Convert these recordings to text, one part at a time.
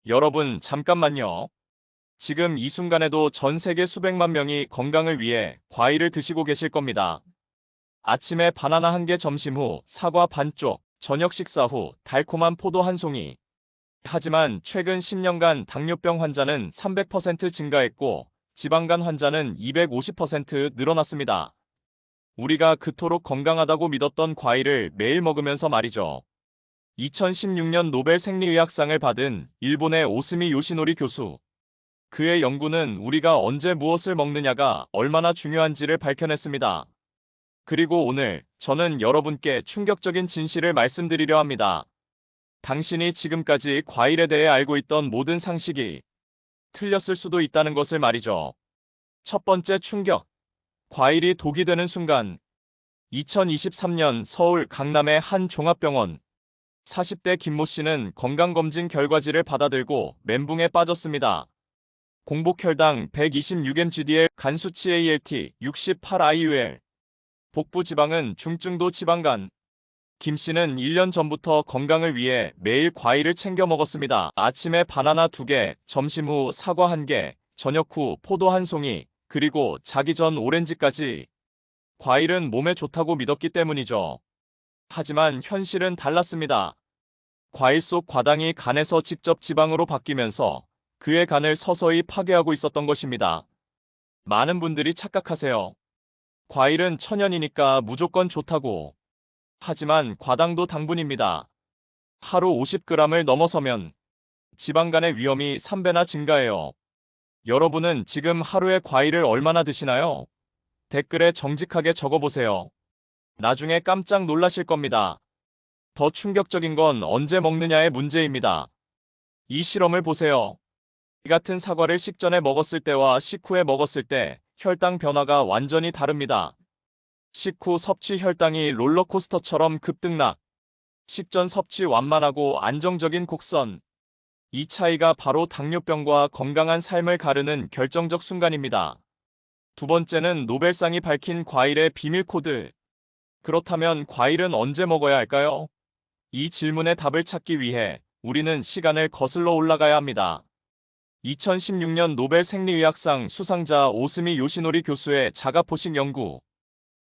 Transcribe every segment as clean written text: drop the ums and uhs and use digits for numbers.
여러분, 잠깐만요. 지금 이 순간에도 전 세계 수백만 명이 건강을 위해 과일을 드시고 계실 겁니다. 아침에 바나나 한 개, 점심 후 사과 반쪽, 저녁 식사 후 달콤한 포도 한 송이. 하지만 최근 10년간 당뇨병 환자는 300% 증가했고 지방간 환자는 250% 늘어났습니다. 우리가 그토록 건강하다고 믿었던 과일을 매일 먹으면서 말이죠. 2016년 노벨 생리의학상을 받은 일본의 오스미 요시노리 교수. 그의 연구는 우리가 언제 무엇을 먹느냐가 얼마나 중요한지를 밝혀냈습니다. 그리고 오늘 저는 여러분께 충격적인 진실을 말씀드리려 합니다. 당신이 지금까지 과일에 대해 알고 있던 모든 상식이 틀렸을 수도 있다는 것을 말이죠. 첫 번째 충격. 과일이 독이 되는 순간. 2023년 서울 강남의 한 종합병원. 40대 김모 씨는 건강검진 결과지를 받아들고 멘붕에 빠졌습니다. 공복혈당 126mg/dl, 간수치 ALT 68IUL, 복부 지방은 중증도 지방간. 김 씨는 1년 전부터 건강을 위해 매일 과일을 챙겨 먹었습니다. 아침에 바나나 2개, 점심 후 사과 1개, 저녁 후 포도 한 송이, 그리고 자기 전 오렌지까지. 과일은 몸에 좋다고 믿었기 때문이죠. 하지만 현실은 달랐습니다. 과일 속 과당이 간에서 직접 지방으로 바뀌면서 그의 간을 서서히 파괴하고 있었던 것입니다. 많은 분들이 착각하세요. 과일은 천연이니까 무조건 좋다고. 하지만 과당도 당분입니다. 하루 50g을 넘어서면 지방간의 위험이 3배나 증가해요. 여러분은 지금 하루에 과일을 얼마나 드시나요? 댓글에 정직하게 적어보세요. 나중에 깜짝 놀라실 겁니다. 더 충격적인 건 언제 먹느냐의 문제입니다. 이 실험을 보세요. 이 같은 사과를 식전에 먹었을 때와 식후에 먹었을 때 혈당 변화가 완전히 다릅니다. 식후 섭취 혈당이 롤러코스터처럼 급등락. 식전 섭취 완만하고 안정적인 곡선. 이 차이가 바로 당뇨병과 건강한 삶을 가르는 결정적 순간입니다. 두 번째는 노벨상이 밝힌 과일의 비밀 코드. 그렇다면 과일은 언제 먹어야 할까요? 이 질문의 답을 찾기 위해 우리는 시간을 거슬러 올라가야 합니다. 2016년 노벨 생리의학상 수상자 오스미 요시노리 교수의 자가포식 연구.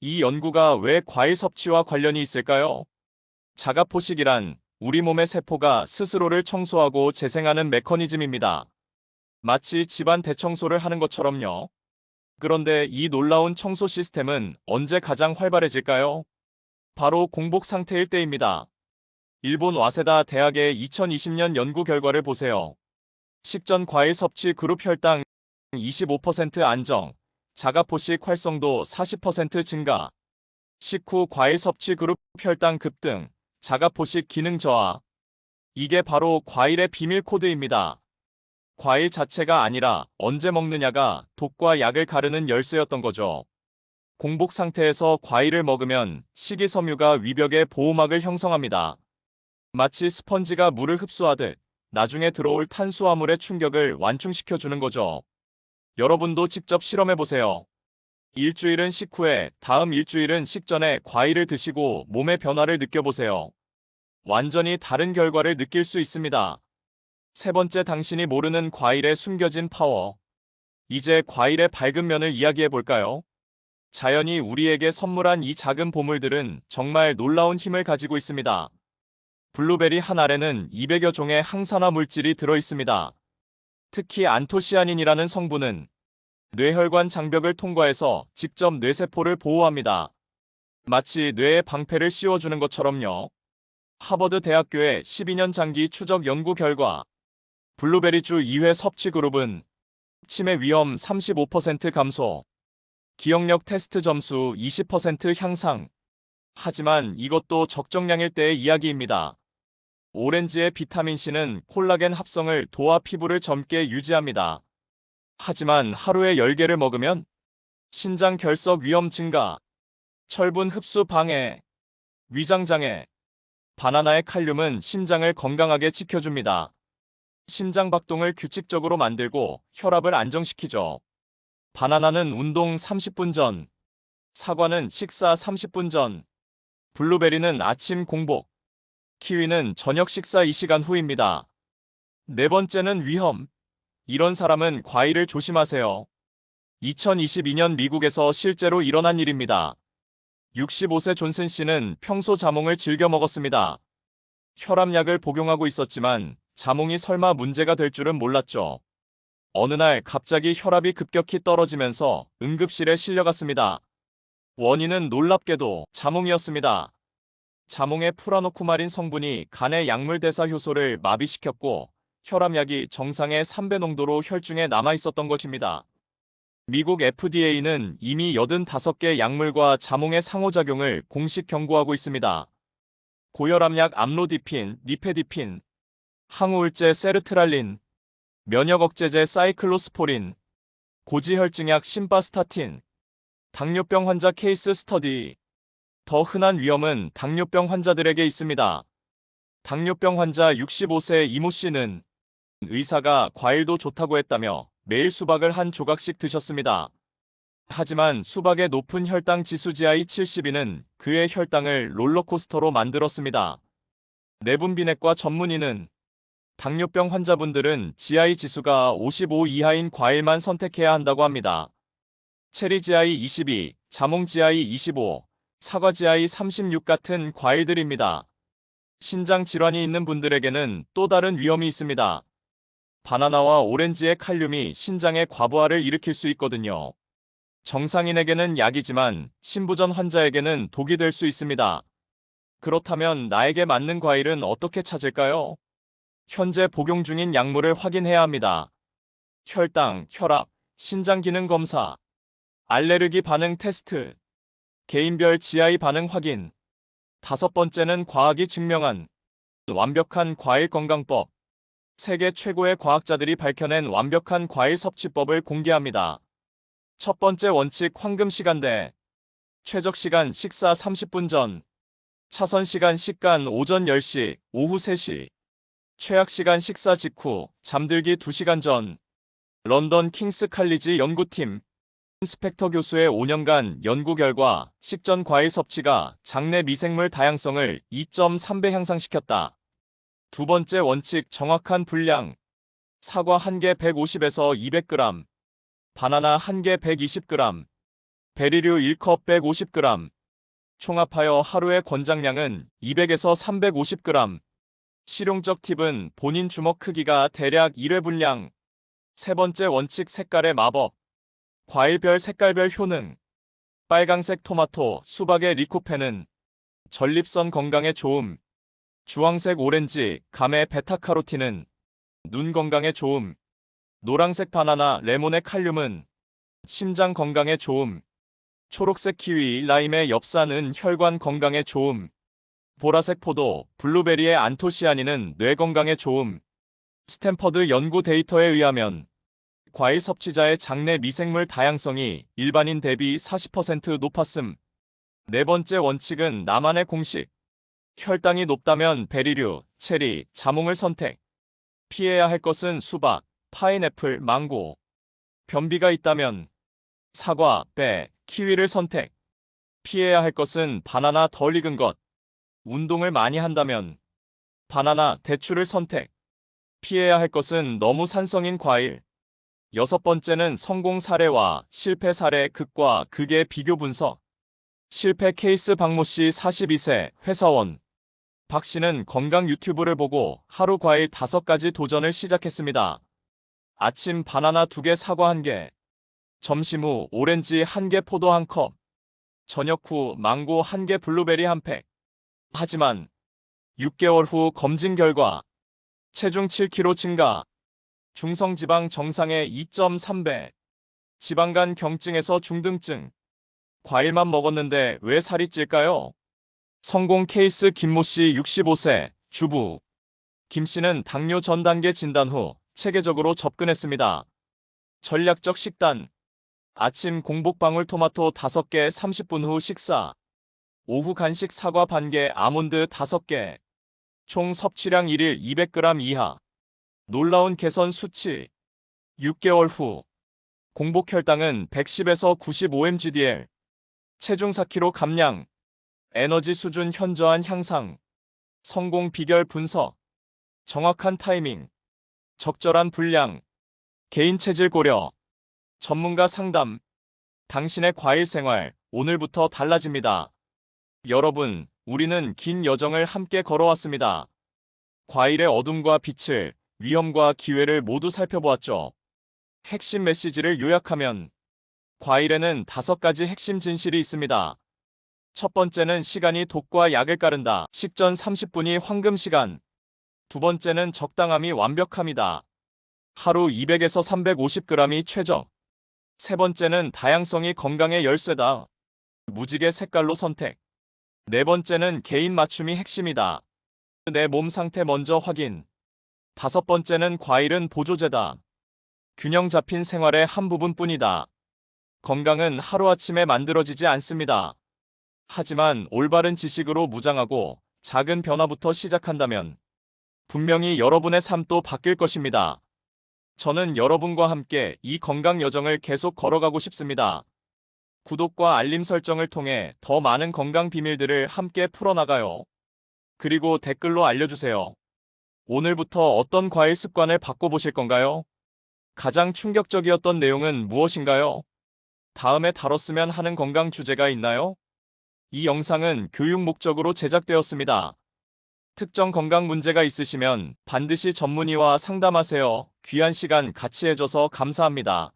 이 연구가 왜 과일 섭취와 관련이 있을까요? 자가포식이란 우리 몸의 세포가 스스로를 청소하고 재생하는 메커니즘입니다. 마치 집안 대청소를 하는 것처럼요. 그런데 이 놀라운 청소 시스템은 언제 가장 활발해질까요? 바로 공복 상태일 때입니다. 일본 와세다 대학의 2020년 연구 결과를 보세요. 식전 과일 섭취 그룹 혈당 25% 안정, 자가포식 활성도 40% 증가. 식후 과일 섭취 그룹 혈당 급등, 자가포식 기능 저하. 이게 바로 과일의 비밀 코드입니다. 과일 자체가 아니라 언제 먹느냐가 독과 약을 가르는 열쇠였던 거죠. 공복 상태에서 과일을 먹으면 식이섬유가 위벽에 보호막을 형성합니다. 마치 스펀지가 물을 흡수하듯 나중에 들어올 탄수화물의 충격을 완충시켜주는 거죠. 여러분도 직접 실험해보세요. 일주일은 식후에, 다음 일주일은 식전에 과일을 드시고 몸의 변화를 느껴보세요. 완전히 다른 결과를 느낄 수 있습니다. 세 번째, 당신이 모르는 과일의 숨겨진 파워. 이제 과일의 밝은 면을 이야기해 볼까요? 자연이 우리에게 선물한 이 작은 보물들은 정말 놀라운 힘을 가지고 있습니다. 블루베리 한 알에는 200여 종의 항산화 물질이 들어 있습니다. 특히 안토시아닌이라는 성분은 뇌혈관 장벽을 통과해서 직접 뇌세포를 보호합니다. 마치 뇌의 방패를 씌워주는 것처럼요. 하버드 대학교의 12년 장기 추적 연구 결과, 블루베리주 2회 섭취 그룹은 치매 위험 35% 감소, 기억력 테스트 점수 20% 향상. 하지만 이것도 적정량일 때의 이야기입니다. 오렌지의 비타민C는 콜라겐 합성을 도와 피부를 젊게 유지합니다. 하지만 하루에 10개를 먹으면 신장 결석 위험 증가, 철분 흡수 방해, 위장 장애. 바나나의 칼륨은 심장을 건강하게 지켜줍니다. 심장 박동을 규칙적으로 만들고 혈압을 안정시키죠. 바나나는 운동 30분 전, 사과는 식사 30분 전, 블루베리는 아침 공복, 키위는 저녁 식사 2시간 후입니다. 네 번째는 위험. 이런 사람은 과일을 조심하세요. 2022년 미국에서 실제로 일어난 일입니다. 65세 존슨 씨는 평소 자몽을 즐겨 먹었습니다. 혈압약을 복용하고 있었지만 자몽이 설마 문제가 될 줄은 몰랐죠. 어느 날 갑자기 혈압이 급격히 떨어지면서 응급실에 실려갔습니다. 원인은 놀랍게도 자몽이었습니다. 자몽의 프라노쿠마린 성분이 간의 약물 대사 효소를 마비시켰고 혈압약이 정상의 3배 농도로 혈중에 남아 있었던 것입니다. 미국 FDA는 이미 85개 약물과 자몽의 상호작용을 공식 경고하고 있습니다. 고혈압약 암로디핀, 니페디핀, 항우울제 세르트랄린, 면역억제제 사이클로스포린, 고지혈증약 심바스타틴, 당뇨병 환자 케이스 스터디. 더 흔한 위험은 당뇨병 환자들에게 있습니다. 당뇨병 환자 65세 이모 씨는 의사가 과일도 좋다고 했다며 매일 수박을 한 조각씩 드셨습니다. 하지만 수박의 높은 혈당 지수 GI-72는 그의 혈당을 롤러코스터로 만들었습니다. 내분비내과 전문의는 당뇨병 환자분들은 GI 지수가 55 이하인 과일만 선택해야 한다고 합니다. 체리 GI-22, 자몽 GI-25, 사과 GI-36 같은 과일들입니다. 신장 질환이 있는 분들에게는 또 다른 위험이 있습니다. 바나나와 오렌지의 칼륨이 신장의 과부하를 일으킬 수 있거든요. 정상인에게는 약이지만 신부전 환자에게는 독이 될 수 있습니다. 그렇다면 나에게 맞는 과일은 어떻게 찾을까요? 현재 복용 중인 약물을 확인해야 합니다. 혈당, 혈압, 신장 기능 검사, 알레르기 반응 테스트, 개인별 GI 반응 확인. 다섯 번째는 과학이 증명한 완벽한 과일 건강법. 세계 최고의 과학자들이 밝혀낸 완벽한 과일 섭취법을 공개합니다. 첫 번째 원칙 황금 시간대. 최적 시간 식사 30분 전. 차선 시간 식간 오전 10시, 오후 3시. 최악 시간 식사 직후, 잠들기 2시간 전. 런던 킹스 칼리지 연구팀 스펙터 교수의 5년간 연구 결과 식전 과일 섭취가 장내 미생물 다양성을 2.3배 향상시켰다. 두 번째 원칙 정확한 분량. 사과 1개 150에서 200g, 바나나 1개 120g, 베리류 1컵 150g. 총합하여 하루의 권장량은 200에서 350g. 실용적 팁은 본인 주먹 크기가 대략 1회 분량. 세 번째 원칙 색깔의 마법. 과일별 색깔별 효능. 빨강색 토마토, 수박의 리코펜은 전립선 건강에 좋음. 주황색 오렌지, 감의 베타카로틴은 눈 건강에 좋음. 노란색 바나나, 레몬의 칼륨은 심장 건강에 좋음. 초록색 키위, 라임의 엽산은 혈관 건강에 좋음. 보라색 포도, 블루베리의 안토시아닌은 뇌 건강에 좋음. 스탠퍼드 연구 데이터에 의하면 과일 섭취자의 장내 미생물 다양성이 일반인 대비 40% 높았음. 네 번째 원칙은 나만의 공식. 혈당이 높다면 베리류, 체리, 자몽을 선택. 피해야 할 것은 수박, 파인애플, 망고. 변비가 있다면 사과, 배, 키위를 선택. 피해야 할 것은 바나나 덜 익은 것. 운동을 많이 한다면 바나나, 대추를 선택. 피해야 할 것은 너무 산성인 과일. 여섯 번째는 성공 사례와 실패 사례 극과 극의 비교 분석. 실패 케이스 박모 씨 42세 회사원. 박 씨는 건강 유튜브를 보고 하루 과일 5가지 도전을 시작했습니다. 아침 바나나 2개 사과 1개. 점심 후 오렌지 1개 포도 1컵. 저녁 후 망고 1개 블루베리 1팩. 하지만 6개월 후 검진 결과 체중 7kg 증가. 중성지방 정상의 2.3배. 지방간 경증에서 중등증. 과일만 먹었는데 왜 살이 찔까요? 성공 케이스 김모 씨 65세 주부. 김 씨는 당뇨 전 단계 진단 후 체계적으로 접근했습니다. 전략적 식단. 아침 공복 방울토마토 5개 30분 후 식사. 오후 간식 사과 반개 아몬드 5개. 총 섭취량 1일 200g 이하. 놀라운 개선 수치. 6개월 후. 공복 혈당은 110에서 95mgdl. 체중 4kg 감량. 에너지 수준 현저한 향상. 성공 비결 분석. 정확한 타이밍. 적절한 분량, 개인 체질 고려, 전문가 상담. 당신의 과일 생활, 오늘부터 달라집니다. 여러분, 우리는 긴 여정을 함께 걸어왔습니다. 과일의 어둠과 빛을, 위험과 기회를 모두 살펴보았죠. 핵심 메시지를 요약하면, 과일에는 5가지 핵심 진실이 있습니다. 첫 번째는 시간이 독과 약을 가른다. 식전 30분이 황금 시간. 두 번째는 적당함이 완벽함이다. 하루 200에서 350g이 최적. 세 번째는 다양성이 건강의 열쇠다. 무지개 색깔로 선택. 네 번째는 개인 맞춤이 핵심이다. 내 몸 상태 먼저 확인. 다섯 번째는 과일은 보조제다. 균형 잡힌 생활의 한 부분뿐이다. 건강은 하루아침에 만들어지지 않습니다. 하지만 올바른 지식으로 무장하고 작은 변화부터 시작한다면 분명히 여러분의 삶도 바뀔 것입니다. 저는 여러분과 함께 이 건강 여정을 계속 걸어가고 싶습니다. 구독과 알림 설정을 통해 더 많은 건강 비밀들을 함께 풀어나가요. 그리고 댓글로 알려주세요. 오늘부터 어떤 과일 습관을 바꿔보실 건가요? 가장 충격적이었던 내용은 무엇인가요? 다음에 다뤘으면 하는 건강 주제가 있나요? 이 영상은 교육 목적으로 제작되었습니다. 특정 건강 문제가 있으시면 반드시 전문의와 상담하세요. 귀한 시간 같이 해줘서 감사합니다.